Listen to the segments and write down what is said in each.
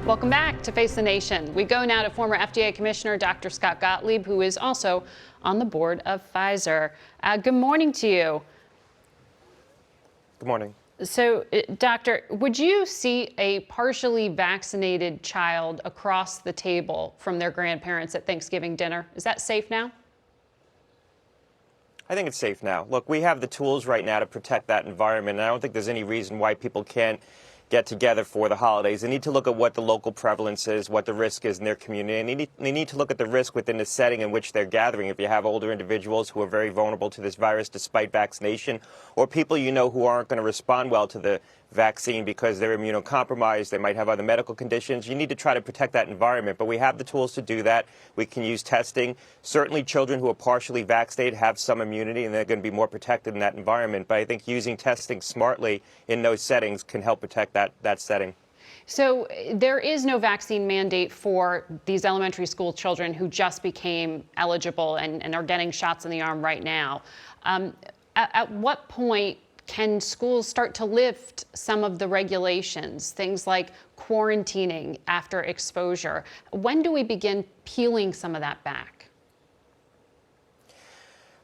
Welcome back to Face the Nation. We go now to former FDA Commissioner Dr. Scott Gottlieb, who is also on the board of Pfizer. Good morning to you. Good morning. So, Doctor, would you see a partially vaccinated child across the table from their grandparents at Thanksgiving dinner? Is that safe now? I think it's safe now. Look, we have the tools right now to protect that environment, and I don't think there's any reason why people can't get together for the holidays. They need to look at what the local prevalence is, what the risk is in their community, and they need to look at the risk within the setting in which they're gathering. If you have older individuals who are very vulnerable to this virus despite vaccination, or people you know who aren't going to respond well to the vaccine because they're immunocompromised, they might have other medical conditions, you need to try to protect that environment. But we have the tools to do that. We can use testing. Certainly children who are partially vaccinated have some immunity and they're going to be more protected in that environment. But I think using testing smartly in those settings can help protect that setting. So there is no vaccine mandate for these elementary school children who just became eligible and are getting shots in the arm right now. At what point can schools start to lift some of the regulations, things like quarantining after exposure? When do we begin peeling some of that back?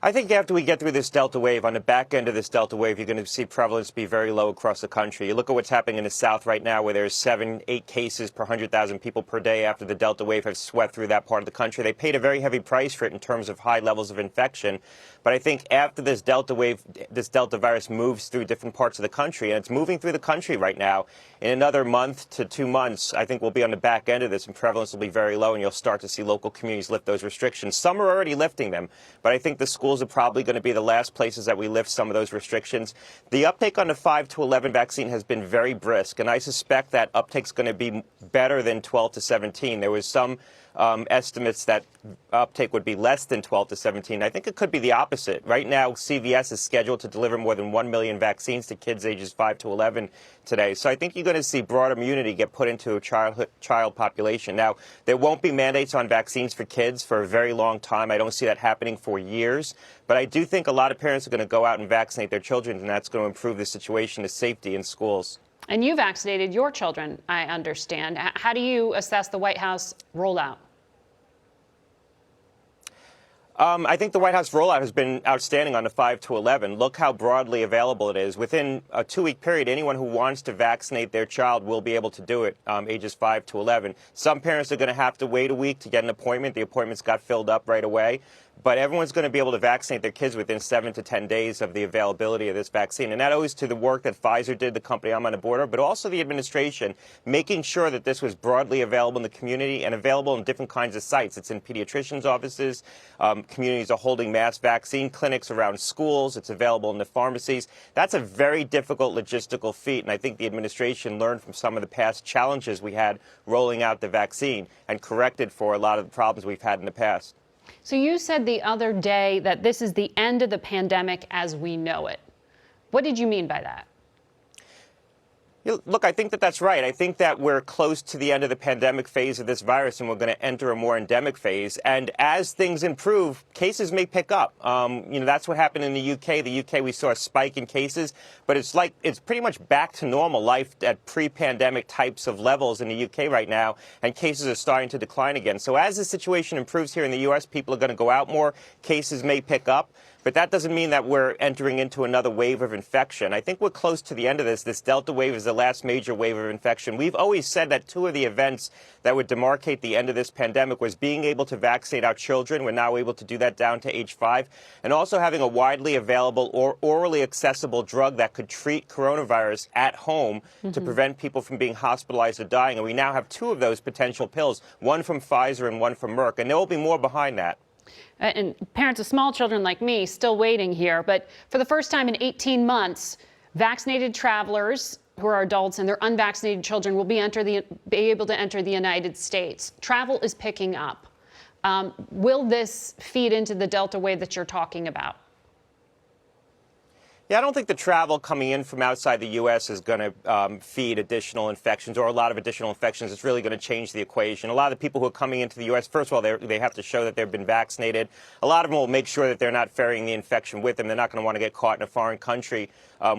I think after we get through this Delta wave, on the back end of this Delta wave, you're going to see prevalence be very low across the country. You look at what's happening in the South right now, where there's 7, 8 cases per 100,000 people per day after the Delta wave has swept through that part of the country. They paid a very heavy price for it in terms of high levels of infection. But I think after this Delta wave, this Delta virus moves through different parts of the country, and it's moving through the country right now. In another month to 2 months, I think we'll be on the back end of this, and prevalence will be very low, and you'll start to see local communities lift those restrictions. Some are already lifting them, but I think the schools are probably going to be the last places that we lift some of those restrictions. The uptake on the 5 to 11 vaccine has been very brisk, and I suspect that uptake's going to be better than 12 to 17. There was some estimates that uptake would be less than 12 to 17. I think it could be the opposite. Right now, CVS is scheduled to deliver more than 1 million vaccines to kids ages 5 to 11 today. So I think you're going to see broad immunity get put into a child population. Now, there won't be mandates on vaccines for kids for a very long time. I don't see that happening for years. But I do think a lot of parents are going to go out and vaccinate their children, and that's going to improve the situation of safety in schools. And you vaccinated your children, I understand. How do you assess the White House rollout? I think the White House rollout has been outstanding on the 5 to 11. Look how broadly available it is. Within a 2-week period, anyone who wants to vaccinate their child will be able to do it, ages 5 to 11. Some parents are going to have to wait a week to get an appointment. The appointments got filled up right away. But everyone's going to be able to vaccinate their kids within 7 to 10 days of the availability of this vaccine. And that owes to the work that Pfizer did, the company I'm on the board of, but also the administration, making sure that this was broadly available in the community and available in different kinds of sites. It's in pediatricians' offices. Communities are holding mass vaccine clinics around schools. It's available in the pharmacies. That's a very difficult logistical feat, and I think the administration learned from some of the past challenges we had rolling out the vaccine and corrected for a lot of the problems we've had in the past. So you said the other day that this is the end of the pandemic as we know it. What did you mean by that? Look, I think that that's right. I think that we're close to the end of the pandemic phase of this virus, and we're going to enter a more endemic phase. And as things improve, cases may pick up. That's what happened in the UK. The UK, we saw a spike in cases, but it's pretty much back to normal life at pre-pandemic types of levels in the UK right now, and cases are starting to decline again. So as the situation improves here in the U.S., people are going to go out more. Cases may pick up. But that doesn't mean that we're entering into another wave of infection. I think we're close to the end of this. This Delta wave is the last major wave of infection. We've always said that 2 of the events that would demarcate the end of this pandemic was being able to vaccinate our children. We're now able to do that down to age 5. And also having a widely available or orally accessible drug that could treat coronavirus at home to prevent people from being hospitalized or dying. And we now have 2 of those potential pills, one from Pfizer and one from Merck. And there will be more behind that. And parents of small children like me still waiting here. But for the first time in 18 months, vaccinated travelers who are adults and their unvaccinated children will be able to enter the United States. Travel is picking up. Will this feed into the Delta wave that you're talking about? Yeah, I don't think the travel coming in from outside the U.S. is going to feed additional infections or a lot of additional infections. It's really going to change the equation. A lot of the people who are coming into the U.S., first of all, they have to show that they've been vaccinated. A lot of them will make sure that they're not carrying the infection with them. They're not going to want to get caught in a foreign country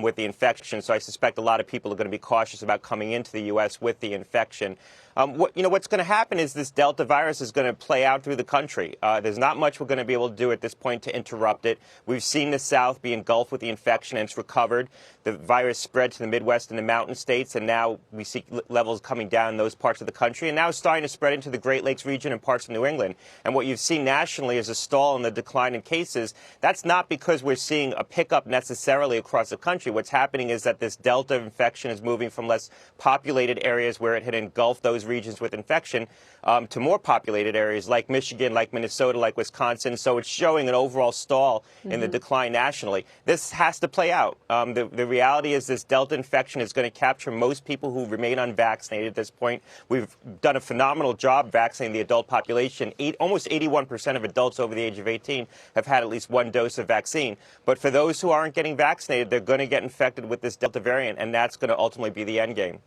with the infection. So I suspect a lot of people are going to be cautious about coming into the U.S. with the infection. What's going to happen is this Delta virus is going to play out through the country. There's not much we're going to be able to do at this point to interrupt it. We've seen the South be engulfed with the infection, and it's recovered. The virus spread to the Midwest and the mountain states, and now we see levels coming down in those parts of the country. And now it's starting to spread into the Great Lakes region and parts of New England. And what you've seen nationally is a stall in the decline in cases. That's not because we're seeing a pickup necessarily across the country. What's happening is that this Delta infection is moving from less populated areas where it had engulfed those regions with infection to more populated areas like Michigan, like Minnesota, like Wisconsin. So it's showing an overall stall in the decline nationally. This has to play out. The reality is this Delta infection is going to capture most people who remain unvaccinated at this point. We've done a phenomenal job vaccinating the adult population. Almost 81% of adults over the age of 18 have had at least one dose of vaccine. But for those who aren't getting vaccinated, they're going to get infected with this Delta variant, and that's going to ultimately be the end game.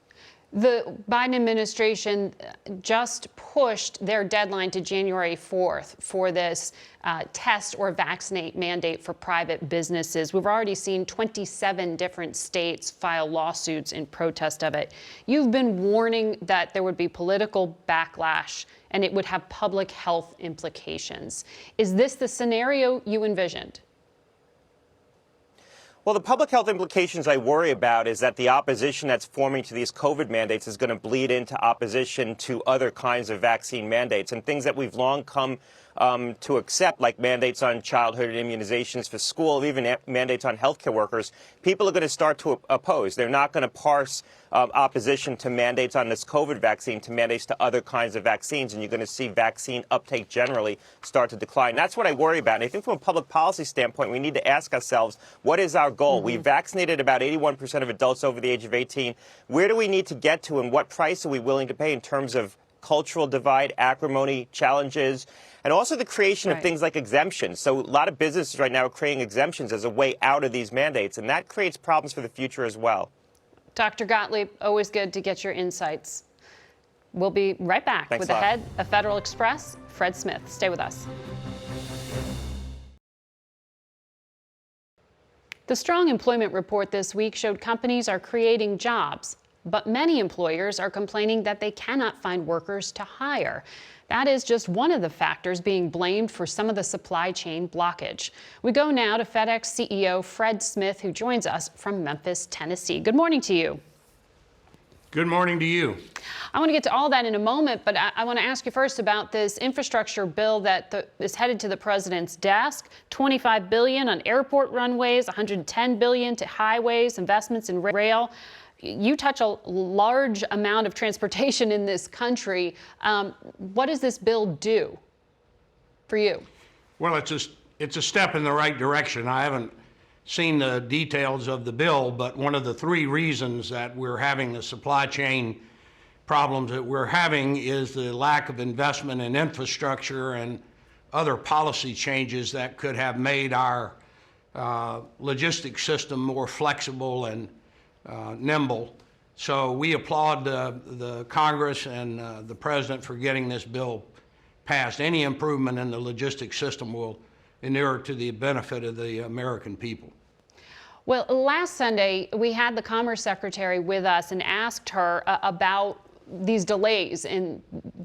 The Biden administration just pushed their deadline to January 4th for this test or vaccinate mandate for private businesses. We've already seen 27 different states file lawsuits in protest of it. You've been warning that there would be political backlash and it would have public health implications. Is this the scenario you envisioned? Well, the public health implications I worry about is that the opposition that's forming to these COVID mandates is going to bleed into opposition to other kinds of vaccine mandates and things that we've long come to accept, like mandates on childhood immunizations for school, even mandates on healthcare workers. People are going to start to oppose. They're not going to parse opposition to mandates on this COVID vaccine to mandates to other kinds of vaccines, and you're going to see vaccine uptake generally start to decline. That's what I worry about. And I think from a public policy standpoint, we need to ask ourselves, what is our goal? We vaccinated about 81% of adults over the age of 18. Where do we need to get to, and what price are we willing to pay in terms of cultural divide, acrimony, challenges, and also the creation of things like exemptions. So a lot of businesses right now are creating exemptions as a way out of these mandates, and that creates problems for the future as well. Dr. Gottlieb, always good to get your insights. We'll be right back with the head of Federal Express, Fred Smith. Stay with us. The strong employment report this week showed companies are creating jobs, but many employers are complaining that they cannot find workers to hire. That is just one of the factors being blamed for some of the supply chain blockage. We go now to FedEx CEO Fred Smith, who joins us from Memphis, Tennessee. Good morning to you. Good morning to you. I want to get to all that in a moment, but I want to ask you first about this infrastructure bill that is headed to the president's desk. $25 billion on airport runways, $110 billion to highways, investments in rail. You touch a large amount of transportation in this country. What does this bill do for you? Well, it's a step in the right direction. I haven't seen the details of the bill, but one of the three reasons that we're having the supply chain problems that we're having is the lack of investment in infrastructure and other policy changes that could have made our logistics system more flexible and nimble. So we applaud the Congress and the President for getting this bill passed. Any improvement in the logistics system will inure to the benefit of the American people. Well, last Sunday, we had the Commerce Secretary with us and asked her about these delays in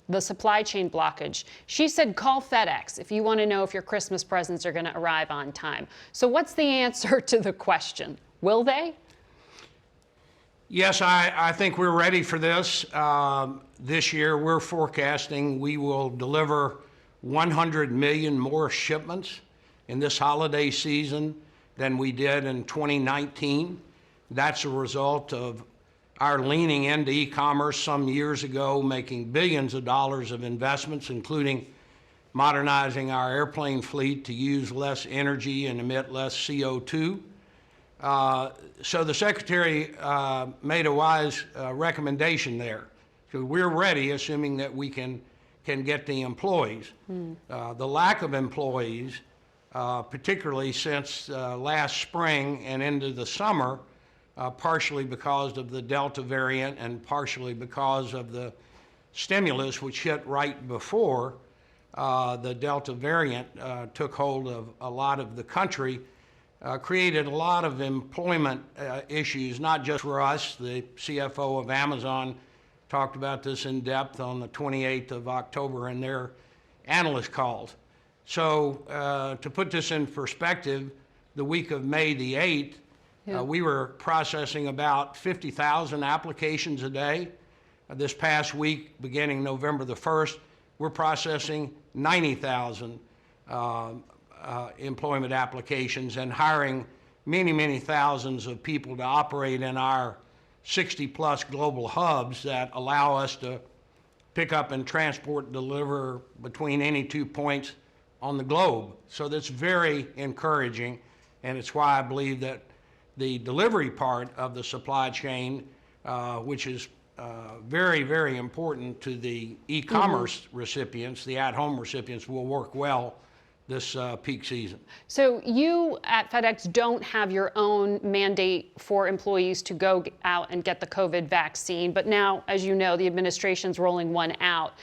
the supply chain blockage. She said, call FedEx if you want to know if your Christmas presents are going to arrive on time. So what's the answer to the question? Will they? Yes, I think we're ready for this. This year, we're forecasting we will deliver 100 million more shipments in this holiday season than we did in 2019. That's a result of our leaning into e-commerce some years ago, making billions of dollars of investments, including modernizing our airplane fleet to use less energy and emit less CO2. So the Secretary made a wise recommendation there. So we're ready, assuming that we can get the employees. The lack of employees particularly since last spring and into the summer, partially because of the Delta variant and partially because of the stimulus which hit right before the Delta variant took hold of a lot of the country, created a lot of employment issues, not just for us. The CFO of Amazon talked about this in depth on the 28th of October in their analyst calls. So to put this in perspective, the week of May the 8th, we were processing about 50,000 applications a day. This past week, beginning November the 1st, we're processing 90,000 employment applications and hiring many, many thousands of people to operate in our 60-plus global hubs that allow us to pick up and transport and deliver between any 2 points on the globe. So that's very encouraging, and it's why I believe that the delivery part of the supply chain, which is very, very important to the e-commerce recipients, the at-home recipients, will work well this peak season. So you at FedEx don't have your own mandate for employees to go out and get the COVID vaccine, but now, as you know, the administration's rolling one out.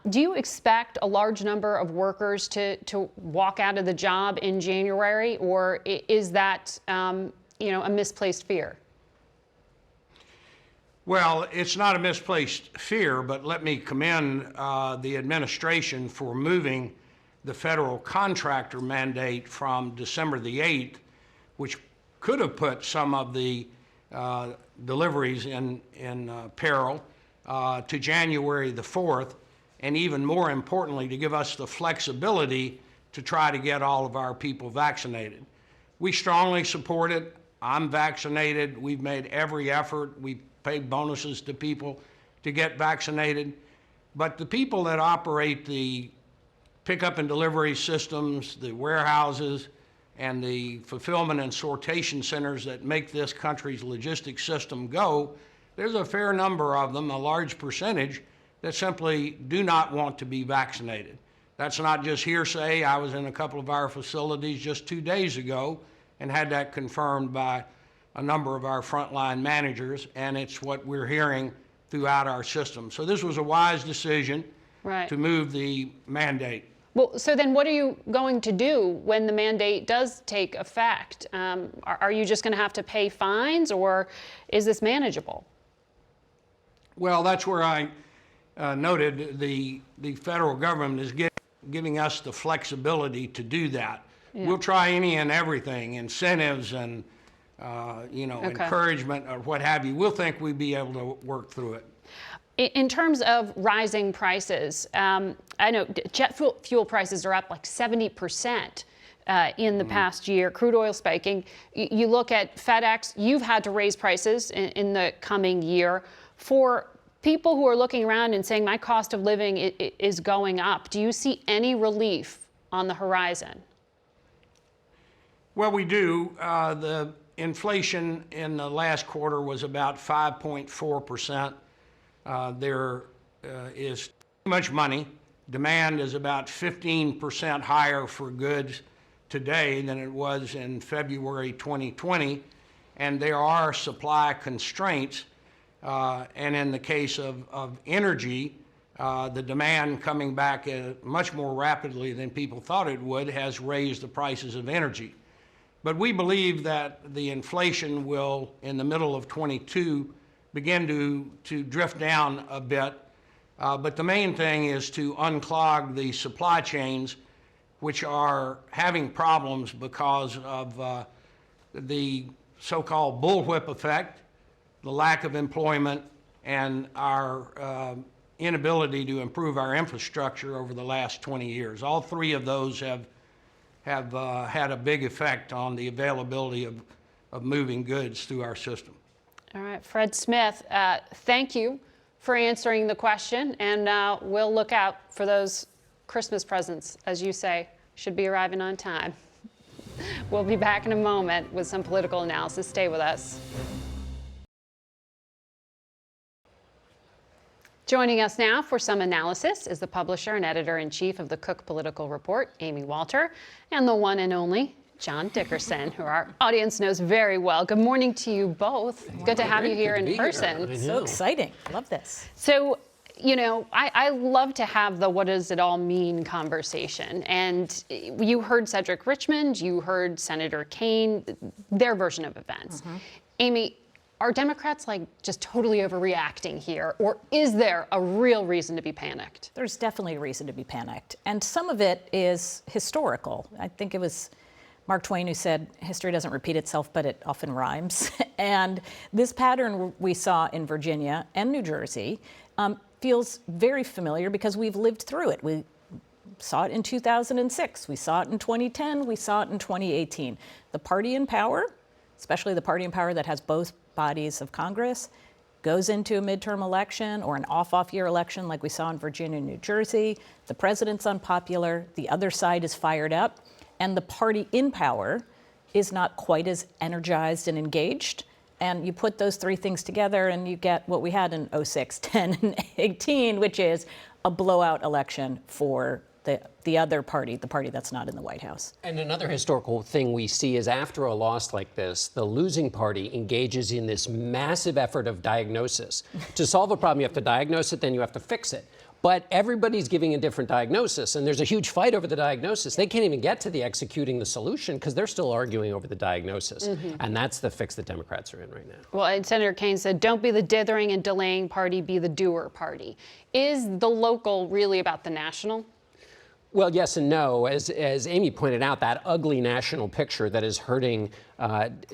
Do you expect a large number of workers to walk out of the job in January, or is that a misplaced fear? Well, it's not a misplaced fear, but let me commend the administration for moving the federal contractor mandate from December the 8th, which could have put some of the deliveries in peril, to January the 4th, and even more importantly, to give us the flexibility to try to get all of our people vaccinated. We strongly support it. I'm vaccinated. We've made every effort. We paid bonuses to people to get vaccinated. But the people that operate the pickup and delivery systems, the warehouses, and the fulfillment and sortation centers that make this country's logistics system go, there's a fair number of them, a large percentage, that simply do not want to be vaccinated. That's not just hearsay. I was in a couple of our facilities just 2 days ago and had that confirmed by a number of our frontline managers, and it's what we're hearing throughout our system. So this was a wise decision to move the mandate. Well, so then what are you going to do when the mandate does take effect? Are you just going to have to pay fines, or is this manageable? Well, that's where I noted the federal government is giving us the flexibility to do that. Yeah. We'll try any and everything, incentives and encouragement or what have you. We'll think we'd be able to work through it. In terms of rising prices, I know jet fuel prices are up like 70% in the past year, crude oil spiking. You look at FedEx, you've had to raise prices in the coming year. For people who are looking around and saying my cost of living is going up, do you see any relief on the horizon? Well, we do. The inflation in the last quarter was about 5.4%. There is too much money. Demand is about 15% higher for goods today than it was in February 2020, and there are supply constraints. And in the case of energy, the demand coming back much more rapidly than people thought it would has raised the prices of energy. But we believe that the inflation will, in the middle of 22, begin to drift down a bit. But the main thing is to unclog the supply chains, which are having problems because of the so-called bullwhip effect, the lack of employment, and our inability to improve our infrastructure over the last 20 years. All three of those have had a big effect on the availability of moving goods through our system. All right, Fred Smith, thank you for answering the question, and we'll look out for those Christmas presents, as you say, should be arriving on time. We'll be back in a moment with some political analysis. Stay with us. Joining us now for some analysis is the publisher and editor-in-chief of the Cook Political Report, Amy Walter, and the one and only John Dickerson, who our audience knows very well. Good morning to you both. Good to have you here in person. So exciting. Love this. So, you know, I love to have the what does it all mean conversation. And you heard Cedric Richmond, you heard Senator Kaine, their version of events. Amy, are Democrats like just totally overreacting here, or is there a real reason to be panicked? There's definitely a reason to be panicked. And some of it is historical. I think it was Mark Twain who said, history doesn't repeat itself, but it often rhymes. And this pattern we saw in Virginia and New Jersey feels very familiar because we've lived through it. We saw it in 2006, we saw it in 2010, we saw it in 2018. The party in power, especially the party in power that has both bodies of Congress, goes into a midterm election or an off year election like we saw in Virginia and New Jersey. The president's unpopular, the other side is fired up, and the party in power is not quite as energized and engaged. And you put those three things together and you get what we had in 06, 10, and 18, which is a blowout election for the other party, the party that's not in the White House. And another historical thing we see is after a loss like this, the losing party engages in this massive effort of diagnosis. To solve a problem, you have to diagnose it, then you have to fix it. But everybody's giving a different diagnosis, and there's a huge fight over the diagnosis. They can't even get to the executing the solution because they're still arguing over the diagnosis. And that's the fix that Democrats are in right now. Well, and Senator Kaine said, don't be the dithering and delaying party, be the doer party. Is the local really about the national? Well, yes and no. As Amy pointed out, that ugly national picture that is hurting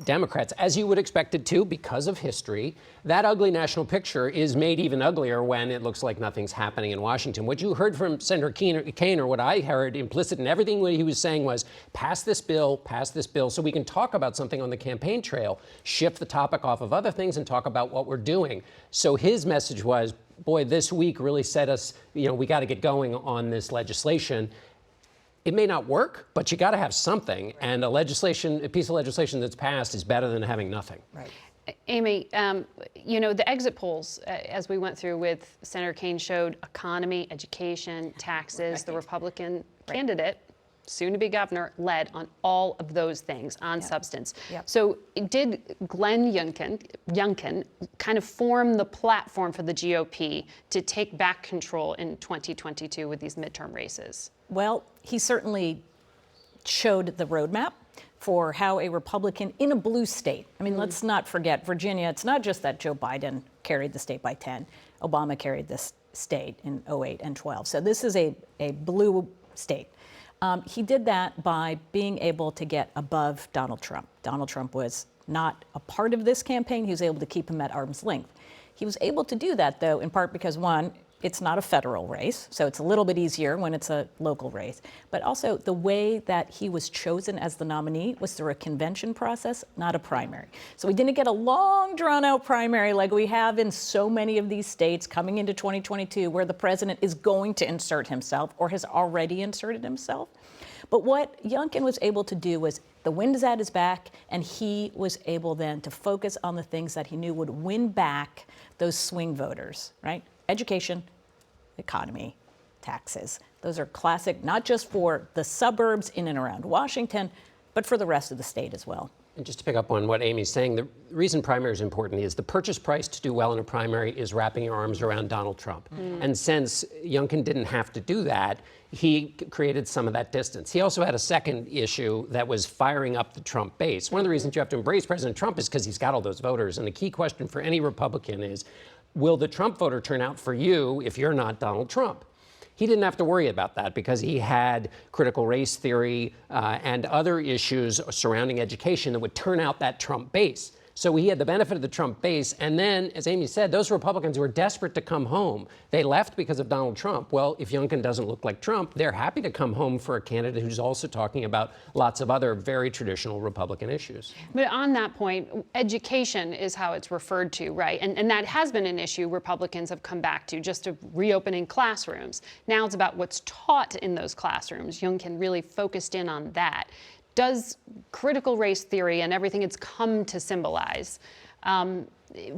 Democrats, as you would expect it to because of history, that ugly national picture is made even uglier when it looks like nothing's happening in Washington. What you heard from Senator Kaine, or what I heard implicit in everything what he was saying was, pass this bill, so we can talk about something on the campaign trail, shift the topic off of other things and talk about what we're doing. So his message was, boy, this week really set us, we got to get going on this legislation. It may not work, but you got to have something. And a piece of legislation that's passed is better than having nothing. Right. Amy, the exit polls, as we went through with Senator Kaine, showed economy, education, taxes. The Republican candidate, soon to be governor, led on all of those things on substance. So did Glenn Youngkin kind of form the platform for the GOP to take back control in 2022 with these midterm races? Well, he certainly showed the roadmap for how a Republican in a blue state, I mean, let's not forget Virginia, it's not just that Joe Biden carried the state by 10, Obama carried this state in 08 and 12. So this is a blue state. He did that by being able to get above Donald Trump. Donald Trump was not a part of this campaign. He was able to keep him at arm's length. He was able to do that, though, in part because, one, it's not a federal race, so it's a little bit easier when it's a local race. But also, the way that he was chosen as the nominee was through a convention process, not a primary. So we didn't get a long, drawn-out primary like we have in so many of these states coming into 2022, where the president is going to insert himself or has already inserted himself. But what Youngkin was able to do was the wind is at his back, and he was able then to focus on the things that he knew would win back those swing voters, right? Education, economy, taxes. Those are classic, not just for the suburbs in and around Washington, but for the rest of the state as well. And just to pick up on what Amy's saying, the reason primary is important is the purchase price to do well in a primary is wrapping your arms around Donald Trump. And since Youngkin didn't have to do that, he created some of that distance. He also had a second issue that was firing up the Trump base. One of the reasons you have to embrace President Trump is because he's got all those voters. And the key question for any Republican is, will the Trump voter turn out for you if you're not Donald Trump? He didn't have to worry about that because he had critical race theory and other issues surrounding education that would turn out that Trump base. So he had the benefit of the Trump base. And then, as Amy said, those Republicans who were desperate to come home, they left because of Donald Trump. Well, if Youngkin doesn't look like Trump, they're happy to come home for a candidate who's also talking about lots of other very traditional Republican issues. But on that point, education is how it's referred to, right? And that has been an issue Republicans have come back to, just to reopening classrooms. Now it's about what's taught in those classrooms. Youngkin really focused in on that. Does critical race theory and everything it's come to symbolize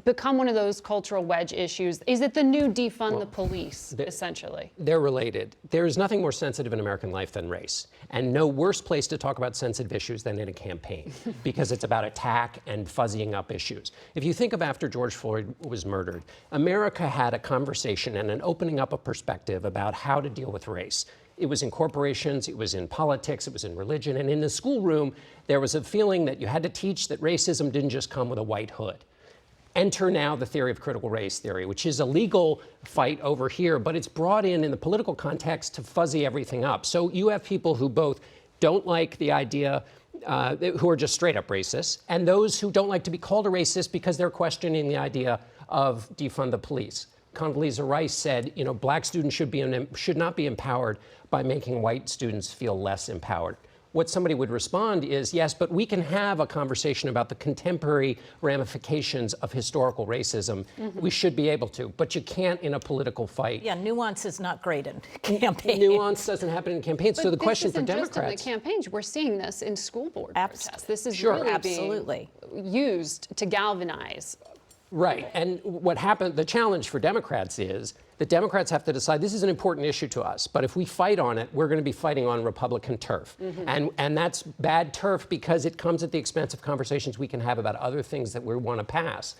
become one of those cultural wedge issues? Is it the new defund the police, essentially? They're related. There is nothing more sensitive in American life than race, and no worse place to talk about sensitive issues than in a campaign, because it's about attack and fuzzying up issues. If you think of after George Floyd was murdered, America had a conversation and an opening up of perspective about how to deal with race. It was in corporations, it was in politics, it was in religion, and in the schoolroom, there was a feeling that you had to teach that racism didn't just come with a white hood. Enter now the theory of critical race theory, which is a legal fight over here, but it's brought in the political context to fuzzy everything up. So you have people who both don't like the idea, who are just straight up racist, and those who don't like to be called a racist because they're questioning the idea of defund the police. Condoleezza Rice said, black students should not be empowered by making white students feel less empowered. What somebody would respond is, yes, but we can have a conversation about the contemporary ramifications of historical racism. We should be able to, but you can't in a political fight. Yeah, nuance is not great in campaigns. Nuance doesn't happen in campaigns. So the question for Democrats. Just in the campaigns, we're seeing this in school board protests. This is Sure. really Absolutely. being used to galvanize. Right. And what happened, the challenge for Democrats is that Democrats have to decide this is an important issue to us, but if we fight on it, we're going to be fighting on Republican turf. And that's bad turf because it comes at the expense of conversations we can have about other things that we want to pass.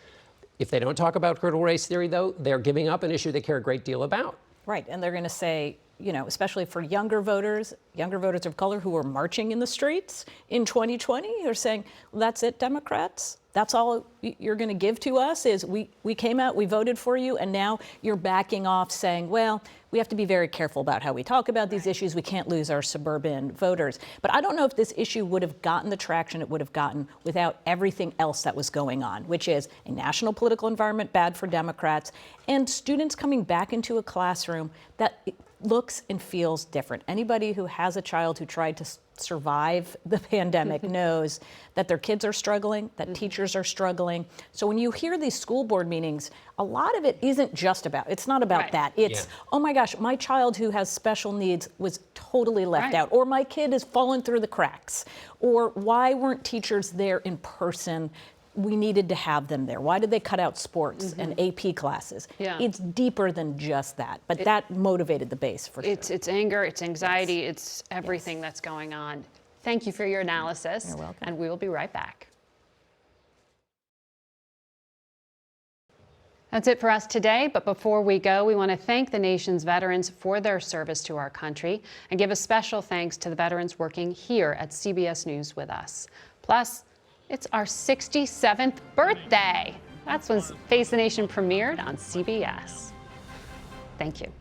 If they don't talk about critical race theory, though, they're giving up an issue they care a great deal about. Right, and they're going to say, especially for younger voters of color who were marching in the streets in 2020, they're saying, well, that's it, Democrats? That's all you're going to give to us is we came out, we voted for you, and now you're backing off saying, well, we have to be very careful about how we talk about these issues. We can't lose our suburban voters. But I don't know if this issue would have gotten the traction it would have gotten without everything else that was going on, which is a national political environment bad for Democrats and students coming back into a classroom that looks and feels different. Anybody who has a child who tried to survive the pandemic knows that their kids are struggling, that teachers are struggling. So when you hear these school board meetings, a lot of it isn't just about, it's not about that. It's, oh my gosh, my child who has special needs was totally left out, or my kid has fallen through the cracks, or why weren't teachers there in person? We needed to have them there. Why did they cut out sports and AP classes? It's deeper than just that, but that motivated the base for sure. It's anger, it's anxiety, it's everything that's going on. Thank you for your analysis. You're welcome. And we will be right back. That's it for us today, but before we go, we want to thank the nation's veterans for their service to our country and give a special thanks to the veterans working here at CBS News with us. Plus, it's our 67th birthday. That's when Face the Nation premiered on CBS. Thank you.